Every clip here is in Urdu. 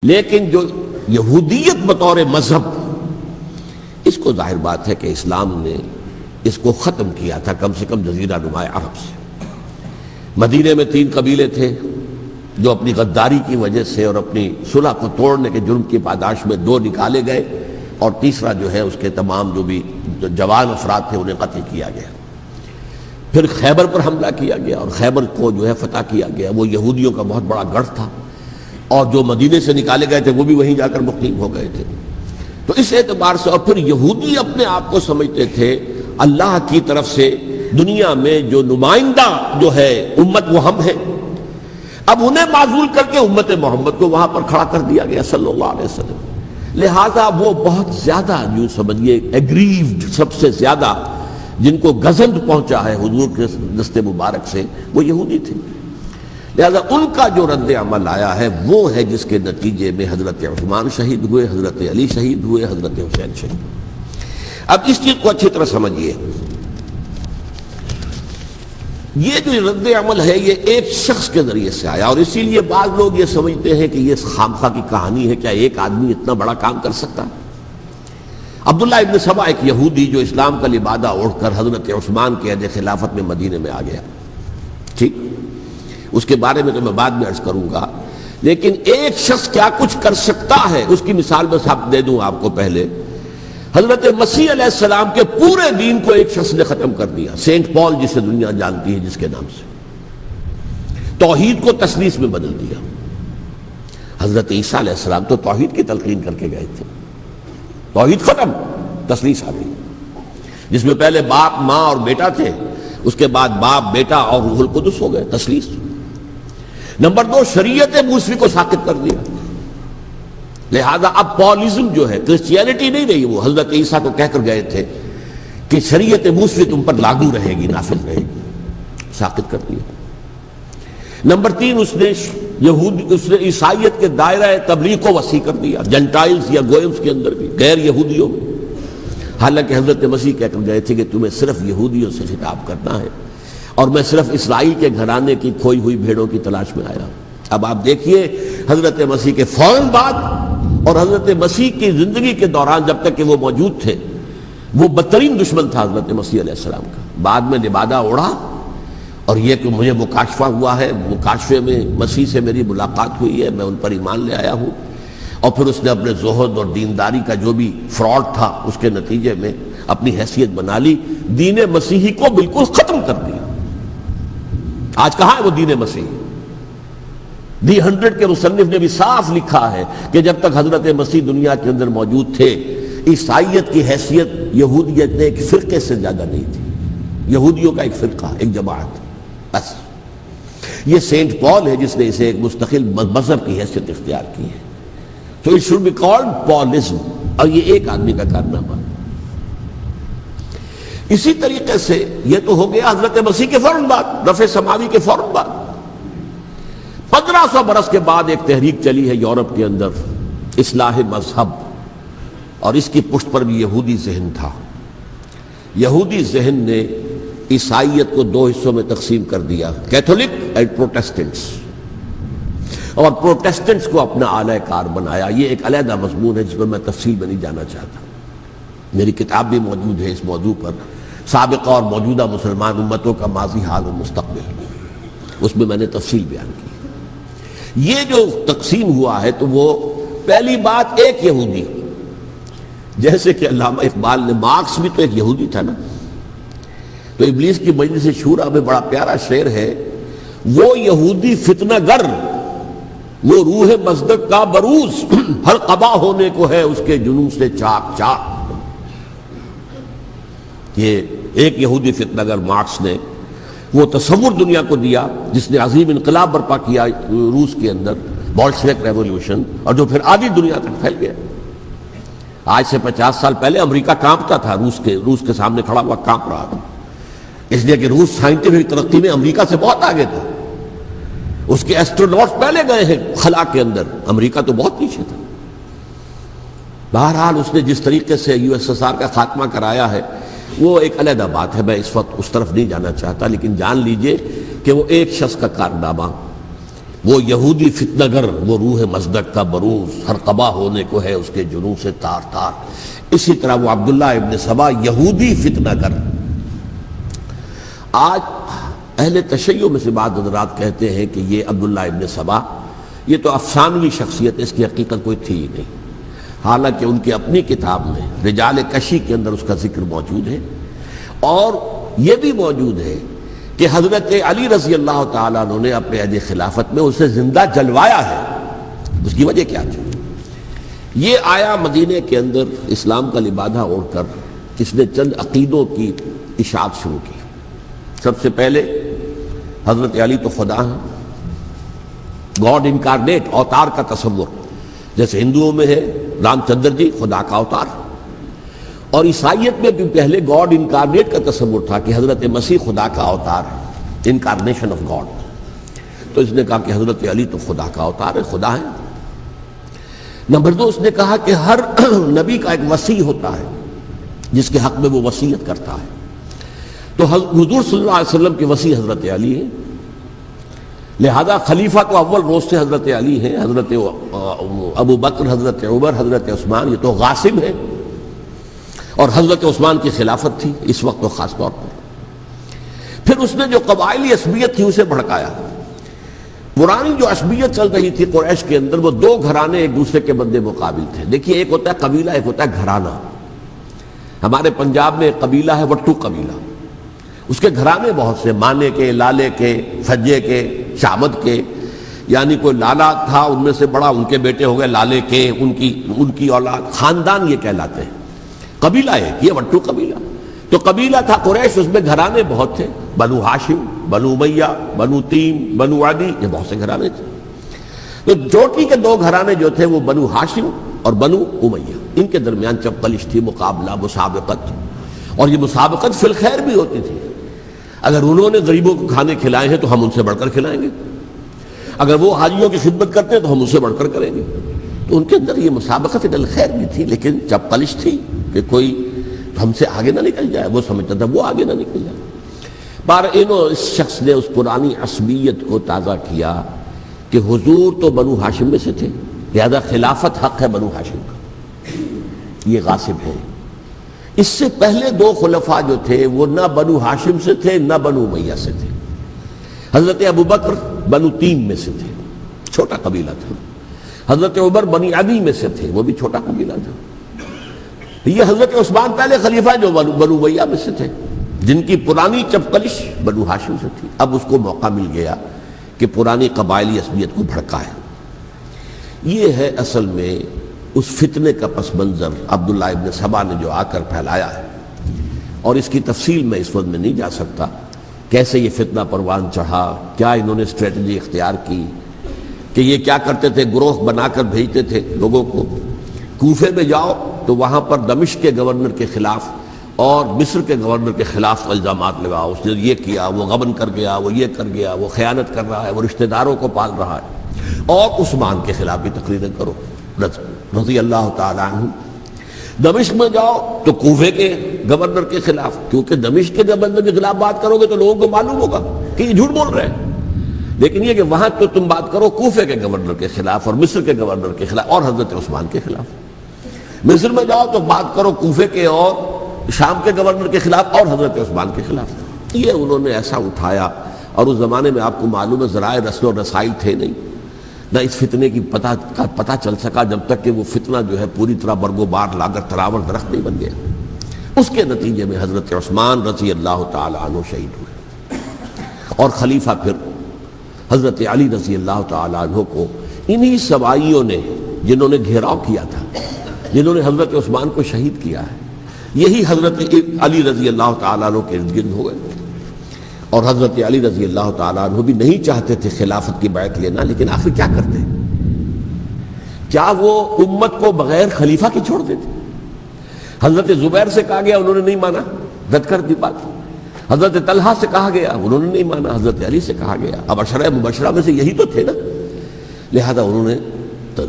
لیکن جو یہودیت بطور مذہب، اس کو ظاہر بات ہے کہ اسلام نے اس کو ختم کیا تھا کم سے کم جزیرہ نما عرب سے۔ مدینے میں 3 قبیلے تھے جو اپنی غداری کی وجہ سے اور اپنی صلح کو توڑنے کے جرم کی پاداش میں 2 نکالے گئے، اور تیسرا جو ہے اس کے تمام جو بھی جوان افراد تھے انہیں قتل کیا گیا۔ پھر خیبر پر حملہ کیا گیا اور خیبر کو جو ہے فتح کیا گیا۔ وہ یہودیوں کا بہت بڑا گڑھ تھا، اور جو مدینے سے نکالے گئے تھے وہ بھی وہیں جا کر مقیم ہو گئے تھے۔ تو اس اعتبار سے، اور پھر یہودی اپنے آپ کو سمجھتے تھے اللہ کی طرف سے دنیا میں جو نمائندہ جو ہے امت وہ ہم ہیں۔ اب انہیں معزول کر کے امت محمد کو وہاں پر کھڑا کر دیا گیا صلی اللہ علیہ وسلم۔ لہذا وہ بہت زیادہ یوں سمجھیے ایگریوڈ، سب سے زیادہ جن کو گزند پہنچا ہے حضور کے دست مبارک سے، وہ یہودی تھے۔ لہذا ان کا جو رد عمل آیا ہے وہ ہے جس کے نتیجے میں حضرت عثمان شہید ہوئے، حضرت علی شہید ہوئے، حضرت حسین شہید۔ اب اس چیز کو اچھی طرح سمجھیے، یہ جو رد عمل ہے یہ ایک شخص کے ذریعے سے آیا، اور اسی لیے بعض لوگ یہ سمجھتے ہیں کہ یہ خامخواہ کی کہانی ہے، کیا ایک آدمی اتنا بڑا کام کر سکتا ہے؟ عبداللہ ابن سبا ایک یہودی جو اسلام کا لبادہ اوڑھ کر حضرت عثمان کے عہد خلافت میں مدینے میں آ گیا، ٹھیک، اس کے بارے میں تو میں بعد میں عرض کروں گا، لیکن ایک شخص کیا کچھ کر سکتا ہے اس کی مثال میں سب دے دوں آپ کو۔ پہلے حضرت مسیح علیہ السلام کے پورے دین کو ایک شخص نے ختم کر دیا، سینٹ پال جسے دنیا جانتی ہے جس کے نام سے، توحید کو تثلیث میں بدل دیا۔ حضرت عیسیٰ علیہ السلام تو توحید کی تلقین کر کے گئے تھے، توحید ختم، تثلیث آ گئی، جس میں پہلے باپ ماں اور بیٹا تھے، اس کے بعد باپ بیٹا اور روح القدس ہو گئے، تثلیث۔ نمبر 2، شریعت موسوی کو ساقط کر دیا۔ لہذا اب پالزم جو ہے، کرسچینٹی نہیں رہی، وہ حضرت عیسیٰ کو کہہ کر گئے تھے کہ شریعت موسوی تم پر لاگو رہے گی، نافذ رہے گی، ساقط کر دیا۔ نمبر 3، اس نے عیسائیت کے دائرہ تبلیغ کو وسیع کر دیا، جنٹائلز یا گوئمز کے اندر بھی، غیر یہودیوں میں۔ حالانکہ حضرت مسیح کہہ کر گئے تھے کہ تمہیں صرف یہودیوں سے خطاب کرنا ہے، اور میں صرف اسرائیل کے گھرانے کی کھوئی ہوئی بھیڑوں کی تلاش میں آیا۔ اب آپ دیکھیے حضرت مسیح کے فوراً بعد اور حضرت مسیح کی زندگی کے دوران جب تک کہ وہ موجود تھے، وہ بدترین دشمن تھا حضرت مسیح علیہ السلام کا۔ بعد میں لبادہ اوڑھا، اور یہ کہ مجھے مکاشفہ ہوا ہے، مکاشفے میں مسیح سے میری ملاقات ہوئی ہے، میں ان پر ایمان لے آیا ہوں، اور پھر اس نے اپنے زہد اور دینداری کا جو بھی فراڈ تھا اس کے نتیجے میں اپنی حیثیت بنا لی، دین مسیحی کو بالکل ختم کر دیا۔ آج کہاں ہے وہ دین مسیحی؟ دی 100 کے مصنف نے بھی صاف لکھا ہے کہ جب تک حضرت مسیح دنیا کے اندر موجود تھے، عیسائیت کی حیثیت یہودیت نے ایک فرقے سے زیادہ نہیں تھی، یہودیوں کا ایک فرقہ، ایک جماعت، بس۔ یہ سینٹ پال ہے جس نے اسے ایک مستقل مذہب کی حیثیت اختیار کی ہے۔ تو it should be called Paulism، اور یہ ایک آدمی کا کارنامہ۔ اسی طریقے سے یہ تو ہو گیا حضرت مسیح کے فوراً بعد، رفع سماوی کے فوراً بعد۔ 1500 برس کے بعد ایک تحریک چلی ہے یورپ کے اندر، اصلاح مذہب، اور اس کی پشت پر بھی یہودی ذہن تھا۔ یہودی ذہن نے عیسائیت کو 2 حصوں میں تقسیم کر دیا، کیتھولک اینڈ پروٹیسٹنٹس، اور پروٹیسٹنٹس کو اپنا اعلی کار بنایا۔ یہ ایک علیحدہ مضمون ہے جس پر میں تفصیل میں نہیں جانا چاہتا، میری کتاب بھی موجود ہے اس موضوع پر، سابقہ اور موجودہ مسلمان امتوں کا ماضی، حال و مستقبل، اس میں میں نے تفصیل بیان کی۔ یہ جو تقسیم ہوا ہے تو وہ پہلی بات ایک یہودی، جیسے کہ علامہ اقبال نے، مارکس بھی تو ایک یہودی تھا نا، تو ابلیس کی مجلس شورا میں بڑا پیارا شعر ہے، وہ یہودی فتنہ گر، وہ روح مصدق کا بروز، ہر قبا ہونے کو ہے اس کے جنون سے چاک چاک۔ یہ ایک یہودی فتنہ گر مارکس نے وہ تصور دنیا کو دیا جس نے عظیم انقلاب برپا کیا روس کے اندر، بولشوک ریولوشن، اور جو پھر آدھی دنیا تک پھیل گیا۔ آج سے 50 سال پہلے امریکہ کانپتا تھا، روس کے سامنے کھڑا ہوا کانپ رہا تھا، اس لیے کہ روس سائنٹیفک ترقی میں امریکہ سے بہت آگے تھا، اس کے ایسٹروناٹس پہلے گئے ہیں خلا کے اندر، امریکہ تو بہت پیچھے تھا۔ بہرحال اس نے جس طریقے سے USSR کا خاتمہ کرایا ہے وہ ایک علیحدہ بات ہے، میں اس وقت اس طرف نہیں جانا چاہتا، لیکن جان لیجئے کہ وہ ایک شخص کا کارنامہ وہ یہودی فتنہ گر، وہ روح مصدق کا بروز، ہر قبا ہونے کو ہے اس کے جنوں سے تار تار. اسی طرح وہ عبداللہ ابن سبا یہودی فتنہ گر. آج اہل تشیع میں سے بعض حضرات کہتے ہیں کہ یہ عبداللہ ابن سبا یہ تو افسانوی شخصیت ہے، اس کی حقیقت کوئی تھی ہی نہیں. حالانکہ ان کی اپنی کتاب میں رجال کشی کے اندر اس کا ذکر موجود ہے، اور یہ بھی موجود ہے کہ حضرت علی رضی اللہ تعالیٰ عنہ نے اپنے عہد خلافت میں اسے زندہ جلوایا ہے. اس کی وجہ کیا تھی؟ یہ آیا مدینے کے اندر اسلام کا لبادہ اوڑھ کر کس نے چند عقیدوں کی اشاعت شروع کی. سب سے پہلے حضرت علی تو خدا ہیں، گاڈ انکارنیٹ، اوتار کا تصور. جیسے ہندوؤں میں ہے رام چندر جی خدا کا اوتار، اور عیسائیت میں بھی پہلے گاڈ انکارنیٹ کا تصور تھا کہ حضرت مسیح خدا کا اوتار ہے، انکارنیشن آف گاڈ. تو اس نے کہا کہ حضرت علی تو خدا کا اوتار ہے، خدا ہے. نمبر 2، اس نے کہا کہ ہر نبی کا ایک وصی ہوتا ہے جس کے حق میں وہ وصیت کرتا ہے. تو حضور صلی اللہ علیہ وسلم کے وصی حضرت علی ہیں، لہذا خلیفہ تو اول روز سے حضرت علی ہیں. حضرت ابو بکر، حضرت عمر، حضرت عثمان یہ تو غاصب ہیں، اور حضرت عثمان کی خلافت تھی اس وقت تو خاص طور پر. پھر اس نے جو قبائلی عصبیت تھی اسے بھڑکایا. پرانی جو عصبیت چل رہی تھی قریش کے اندر، وہ دو گھرانے ایک دوسرے کے بدے مقابل تھے. دیکھیے، ایک ہوتا ہے قبیلہ، ایک ہوتا ہے گھرانہ. ہمارے پنجاب میں ایک قبیلہ ہے وٹو قبیلہ، اس کے گھرانے بہت سے، مانے کے، لالے کے، سجے کے، شامد کے، یعنی کوئی لالا تھا ان میں سے بڑا، ان کے بیٹے ہو گئے لالے کے، ان کی اولاد، خاندان یہ کہلاتے ہیں. قبیلہ ایک، یہ وٹو قبیلہ. تو قبیلہ تھا قریش، اس میں گھرانے بہت تھے، بنو ہاشم، بنو امیہ، بنو تیم، بنو عدی، یہ بہت سے گھرانے تھے. تو چوٹی کے دو گھرانے جو تھے وہ بنو ہاشم اور بنو امیہ، ان کے درمیان چپقلش تھی، مقابلہ، مسابقت. اور یہ مسابقت فی الخیر بھی ہوتی تھی. اگر انہوں نے غریبوں کو کھانے کھلائے ہیں تو ہم ان سے بڑھ کر کھلائیں گے، اگر وہ حاجیوں کی خدمت کرتے ہیں تو ہم ان سے بڑھ کر کریں گے. تو ان کے اندر یہ مسابقت فی الخیر بھی تھی، لیکن چپقلش تھی کہ کوئی ہم سے آگے نہ نکل جائے. وہ سمجھتا تھا وہ آگے نہ نکل جائے. اس شخص نے اس پرانی عصبیت کو تازہ کیا کہ حضور تو بنو ہاشم میں سے تھے، لہذا خلافت حق ہے بنو ہاشم کا، یہ غاصب ہے. اس سے پہلے دو خلفاء جو تھے وہ نہ بنو ہاشم سے تھے نہ بنو امیہ سے تھے. حضرت ابو بکر بنو تیم میں سے تھے، چھوٹا قبیلہ تھا. حضرت عمر بنی عدی میں سے تھے، وہ بھی چھوٹا قبیلہ تھا. یہ حضرت عثمان پہلے خلیفہ جو بنو امیہ میں سے تھے، جن کی پرانی چپقلش بنو ہاشم سے تھی. اب اس کو موقع مل گیا کہ پرانی قبائلی عصبیت کو بھڑکائے. یہ ہے اصل میں اس فتنے کا پس منظر عبداللہ ابن سبا نے جو آ کر پھیلایا ہے. اور اس کی تفصیل میں اس وقت میں نہیں جا سکتا، کیسے یہ فتنہ پروان چڑھا، کیا انہوں نے اسٹریٹجی اختیار کی. کہ یہ کیا کرتے تھے، گروہ بنا کر بھیجتے تھے لوگوں کو. کوفے میں جاؤ تو وہاں پر دمشق کے گورنر کے خلاف اور مصر کے گورنر کے خلاف الزامات لگاؤ، اس نے یہ کیا، وہ غبن کر گیا، وہ یہ کر گیا، وہ خیانت کر رہا ہے، وہ رشتہ داروں کو پال رہا ہے. اور عثمان کے خلاف بھی تقریریں کرو رضی اللہ تعالیٰ عنہ. دمشق میں جاؤ تو کوفے کے گورنر کے خلاف، کیونکہ دمشق کے گورنر کے خلاف بات کرو گے تو لوگوں کو معلوم ہوگا کہ یہ جھوٹ بول رہے ہیں. لیکن یہ کہ وہاں تو تم بات کرو کوفے کے گورنر کے خلاف اور مصر کے گورنر کے خلاف اور حضرت عثمان کے خلاف. مصر میں جاؤ تو بات کرو کوفے کے اور شام کے گورنر کے خلاف اور حضرت عثمان کے خلاف. یہ انہوں نے ایسا اٹھایا. اور اس زمانے میں آپ کو معلوم ہے ذرائع رسل و رسائل تھے نہیں، نہ اس فتنے کی پتہ چل سکا جب تک کہ وہ فتنہ جو ہے پوری طرح برگ و بار لا کر تراور درخت نہیں بن گیا. اس کے نتیجے میں حضرت عثمان رضی اللہ تعالی عنہ شہید ہوئے، اور خلیفہ پھر حضرت علی رضی اللہ تعالی عنہ کو انہی سوائیوں نے، جنہوں نے گھیراؤ کیا تھا، جنہوں نے حضرت عثمان کو شہید کیا ہے، یہی حضرت علی رضی اللہ تعالیٰ عنہ کے ارد گرد ہوئے. اور حضرت علی رضی اللہ تعالیٰ عنہ بھی نہیں چاہتے تھے خلافت کی بیعت لینا، لیکن آخر کیا کرتے؟ کیا وہ امت کو بغیر خلیفہ کی چھوڑ دیتے؟ حضرت زبیر سے کہا گیا، انہوں نے نہیں مانا، رد کر دی بات. حضرت طلحہ سے کہا گیا، انہوں نے نہیں مانا. حضرت علی سے کہا گیا، اب عشرہ مبشرہ میں سے یہی تو تھے نا، لہذا انہوں نے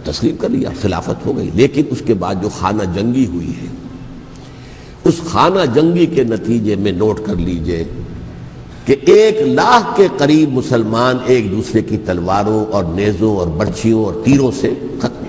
تسلیم کر لیا، خلافت ہو گئی. لیکن اس کے بعد جو خانہ جنگی ہوئی ہے، اس خانہ جنگی کے نتیجے میں نوٹ کر لیجئے کہ 1,00,000 کے قریب مسلمان ایک دوسرے کی تلواروں اور نیزوں اور برچھیوں اور تیروں سے ختم